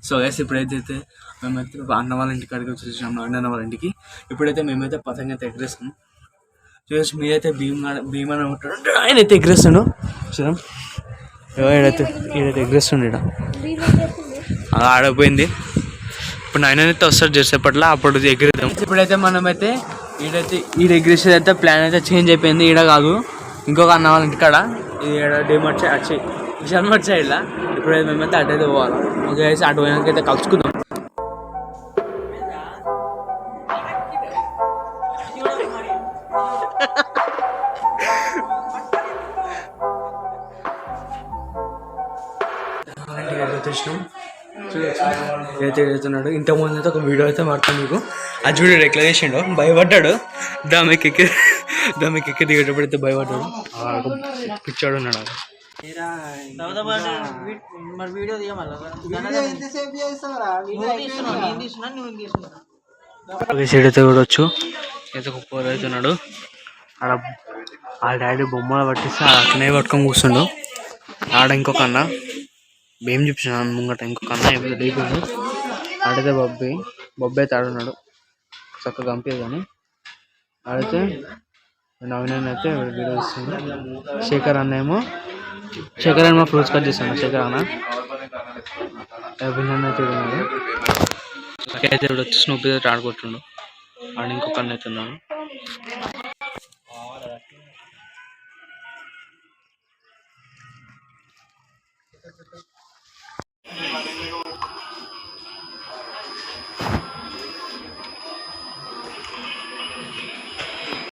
So guys ఇప్పుడైతే మేమైతే అన్న వాళ్ళ ఇంటికి అడిగి వచ్చేసాము, అన్న వాళ్ళ ఇంటికి. ఇప్పుడైతే మేమైతే పతంగ అయితే ఎగరేస్తాం. చూసి మీరైతే భీమ్ అని ఉంటాడు, ఆయన అయితే ఎగరేస్తాడు. చూద్దాం ఈడైతే ఎగరేస్తుండే, అలా ఆడపోయింది. ఇప్పుడు ఆయన అయితే వస్తాడు చేసేపట్ల, అప్పుడు ఎగిరేద్దాం. ఇప్పుడైతే మనమైతే ఈడ ఎగిరేసేది అయితే ప్లాన్ అయితే చేంజ్ అయిపోయింది. ఈడ కాదు, ఇంకొక అన్న వాళ్ళ ఇంటికాడ, ఇది డిమార్ట్ వచ్చి విశాల్ మార్ట్ సైడ్లా. ఇప్పుడైతే మేమైతే అటైతే పోవాలి. ఓకే అయితే అటు పోయినాకైతే కలుసుకుందాం. వచ్చేసినాం. అయితే ఎడుతున్నాడు. ఇంతకుముందు అయితే ఒక వీడియో అయితే పడతాను మీకు, ఆ చూడు ఎట్లా చేసిండో, భయపడ్డాడు. దామెకి ఎక్కి దిగేటప్పుడు అయితే భయపడ్డాడు, పిచ్చాడు ఉన్నాడు. సైడ్ అయితే చూడవచ్చు. అయితే కుప్పర్ అవుతున్నాడు. ఆడ వాళ్ళ డాడీ బొమ్మలు పట్టిస్తే అట్నే పట్టుకొని కూర్చుండు. ఆడ ఇంకొక అన్న ఏం చూపించాను ముంగట, ఇంకొక అన్న అయిపోయింది. ఆడైతే బొబ్బే అయితే ఆడున్నాడు, చక్కగా పంపేది. కానీ ఆడైతే నవీన్ అయితే వీడియో ఇస్తుంది. శేఖర్ అన్న ఫ్రూట్స్ కట్ చేస్తాను. శేఖర్ అన్న అభినన్ అయితే ఉన్నాడు. అయితే ఇప్పుడు వచ్చి స్నూపీ అయితే ఆడుకుంటుండు. ఆడ ఇంకొక అన్న అయితే ఉన్నాడు.